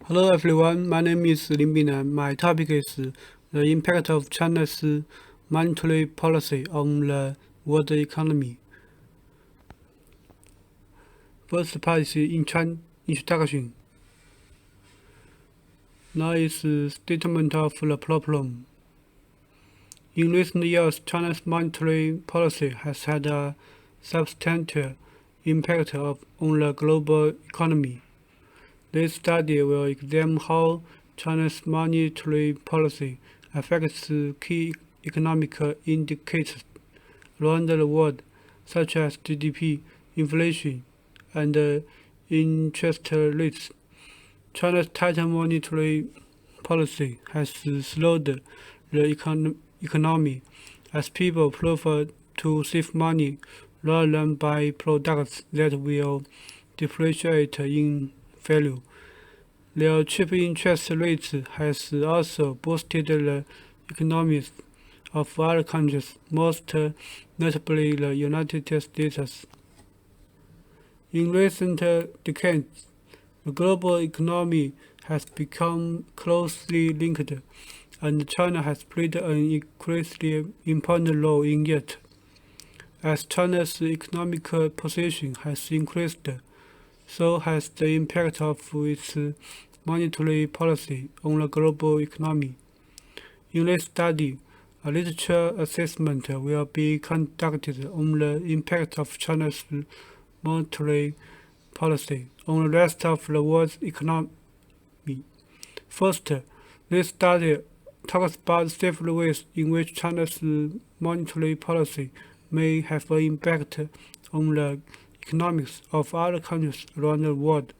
Hello everyone, my name is LIN BING NAN. My topic is the impact of China's monetary policy on the world economy. First part is introduction. Now is statement of the problem. In recent years, China's monetary policy has had a substantial impact on the global economy. This study will examine how China's monetary policy affects key economic indicators around the world, such as GDP, inflation, and interest rates. China's tight monetary policy has slowed the economy as people prefer to save money rather than buy products that will depreciate in value. Their cheap interest rates has also boosted the economies of other countries, most notably the United States. In recent decades, the global economy has become closely linked, and China has played an increasingly important role in it. As China's economic position has increased, so has the impact of its monetary policy on the global economy. In this study, a literature assessment will be conducted on the impact of China's monetary policy on the rest of the world's economy. First, this study talks about several ways in which China's monetary policy may have an impact on the economics of other countries around the world.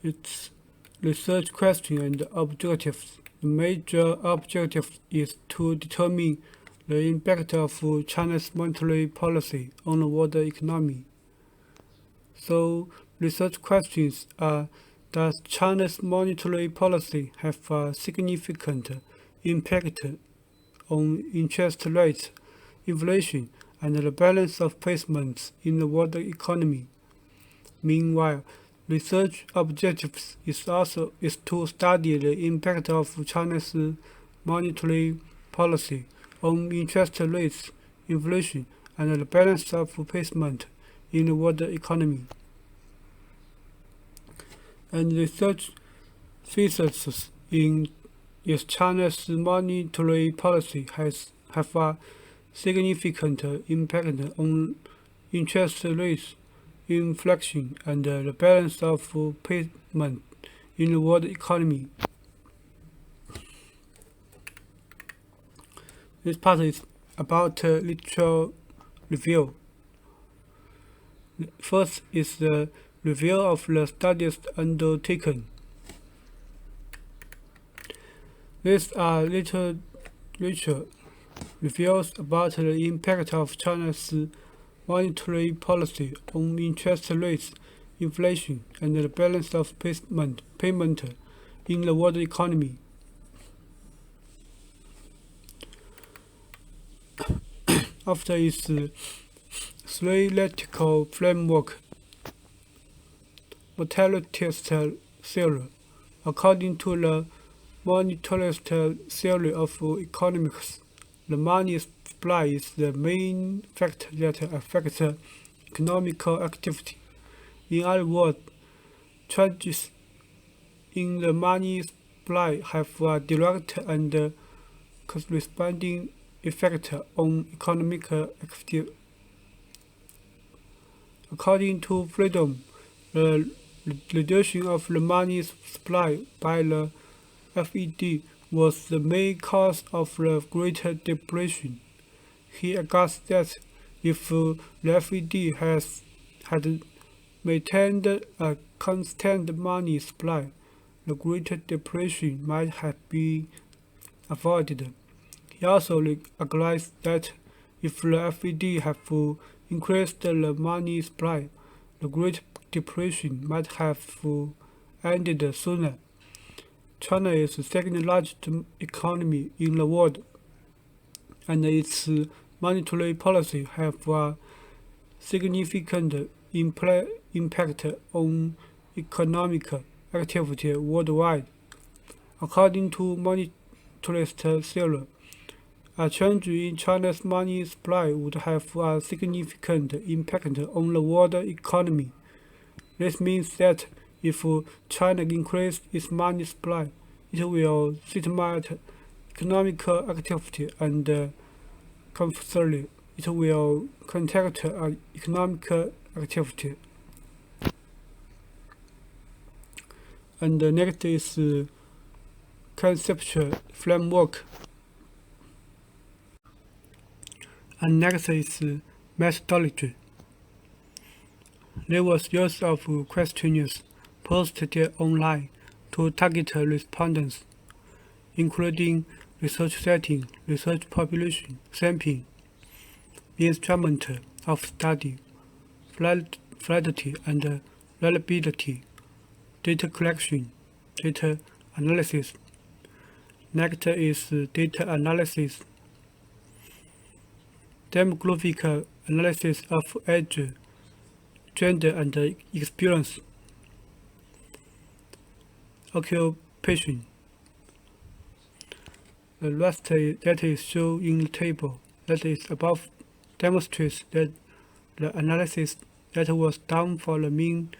Its research question and objectives. The major objective is to determine the impact of China's monetary policy on the world economy. So, research questions are: does China's monetary policy have a significant impact on interest rates, inflation, and the balance of payments in the world economy? Meanwhile, research objectives is to study the impact of China's monetary policy on interest rates, inflation, and the balance of payment in the world economy. And research thesis is China's monetary policy have a significant impact on interest rates, inflation, and the balance of payment in the world economy. This part is about literature review. First is the review of the studies undertaken. These are literature reviews about the impact of China's monetary policy on interest rates, inflation, and the balance of payment in the world economy. After its theoretical framework, monetarist theory. According to the monetarist theory of economics, the money supply is the main factor that affects economic activity. In other words, changes in the money supply have a direct and corresponding effect on economic activity. According to Freedom, the reduction of the money supply by the FED was the main cause of the Great Depression. He argues that if the FED had maintained a constant money supply, the Great Depression might have been avoided. He also argues that if the FED had increased the money supply, the Great Depression might have ended sooner. China is the second largest economy in the world, and its monetary policy have a significant impact on economic activity worldwide. According to monetarist theory, a change in China's money supply would have a significant impact on the world economy. This means that if China increases its money supply, it will stimulate economic activity, and conversely, it will contract economic activity. And the next is conceptual framework. And next is methodology. There was use of questionnaires posted online to target respondents, including research setting, research population, sampling, instrument of study, validity and reliability, data collection, data analysis. Next is data analysis. Demographic analysis of age, gender and experience. Occupation. The rest that is shown in the table that is above demonstrates that the analysis that was done for the mean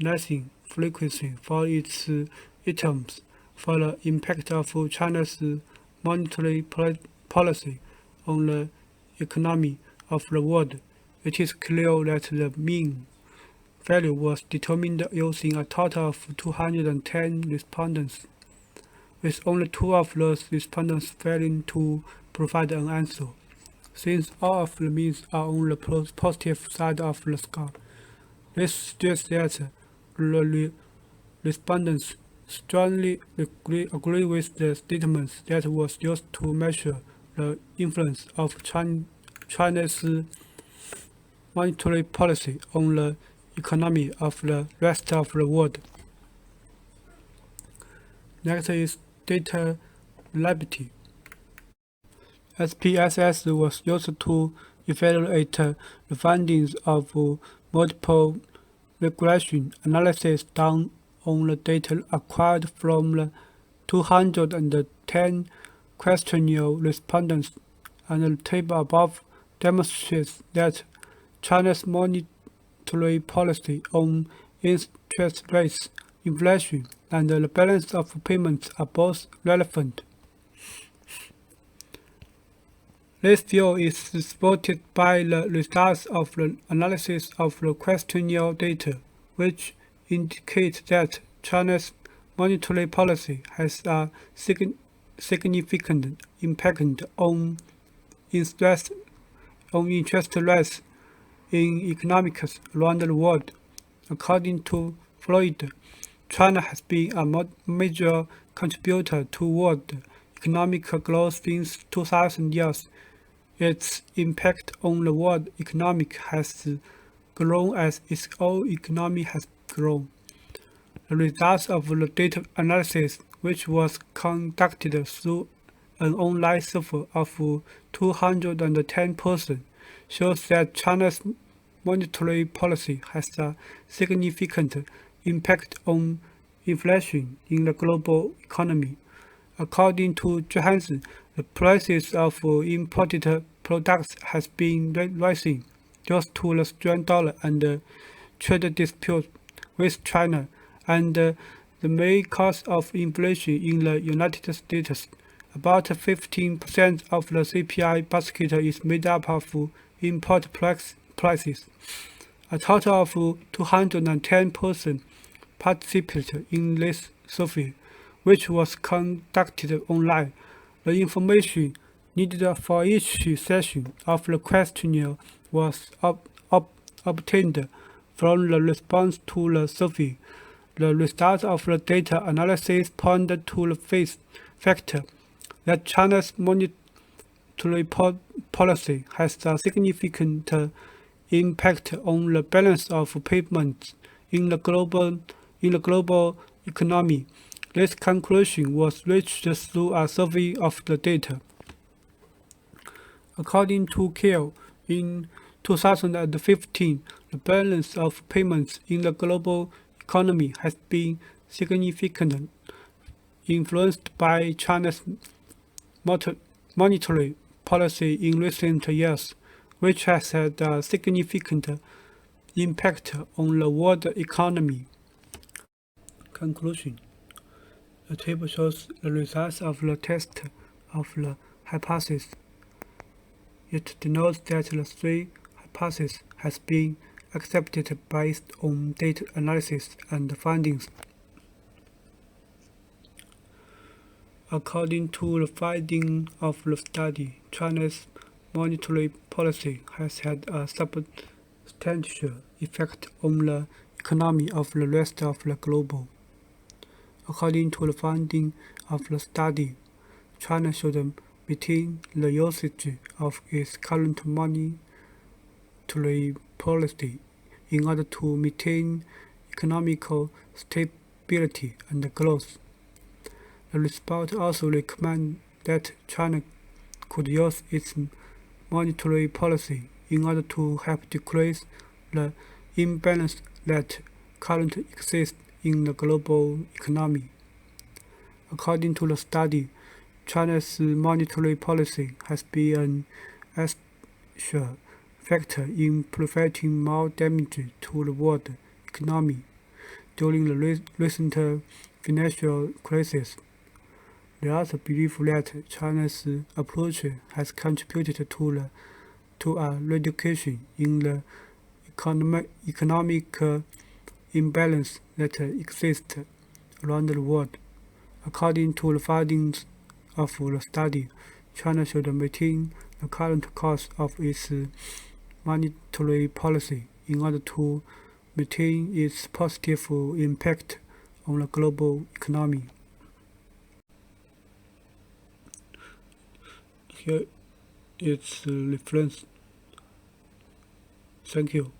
rising frequency for its items for the impact of China's monetary policy on the economy of the world. It is clear that the mean value was determined using a total of 210 respondents, with only 2 of those respondents failing to provide an answer. Since all of the means are on the positive side of the scale, this suggests that the respondents strongly agree with the statements that was used to measure the influence of China's monetary policy on the economy of the rest of the world. Next is data reliability. SPSS was used to evaluate the findings of multiple regression analysis done on the data acquired from the 210 questionnaire respondents, and the table above demonstrates that China's monetary policy on interest rates, inflation, and the balance of payments are both relevant. This view is supported by the results of the analysis of the questionnaire data, which indicate that China's monetary policy has a significant impact on interest rates in economies around the world. According to Floyd, China has been a major contributor toward economic growth since 2000 years. Its impact on the world economy has grown as its own economy has grown. The results of the data analysis, which was conducted through an online survey of 210 persons, shows that China's monetary policy has a significant impact on inflation in the global economy. According to Johansson, the prices of imported products has been rising due to the strong dollar and trade dispute with China, and the main cause of inflation in the United States. About 15% of the CPI basket is made up of import prices. A total of 210 persons participated in this survey, which was conducted online. The information needed for each session of the questionnaire was obtained from the response to the survey. The results of the data analysis point to the fact that China's monetary policy has a significant impact on the balance of payments in the global economy. This conclusion was reached through a survey of the data. According to Kiel, in 2015, The balance of payments in the global economy has been significantly influenced by China's monetary policy in recent years, which has had a significant impact on the world economy. Conclusion. The table shows the results of the test of the hypothesis. It denotes that the three hypotheses has been accepted based on data analysis and findings. According to the findings of the study, China's monetary policy has had a substantial effect on the economy of the rest of the globe. According to the findings of the study, China should maintain the usage of its current monetary policy in order to maintain economical stability and growth. The report also recommends that China could use its monetary policy in order to help decrease the imbalance that currently exists in the global economy. According to the study, China's monetary policy has been an essential factor in preventing more damage to the world economy during the recent financial crisis. They also believe that China's approach has contributed to a reduction in the economic imbalance that exists around the world. According to the findings of the study, China should maintain the current course of its monetary policy in order to maintain its positive impact on the global economy. Here its reference. Thank you.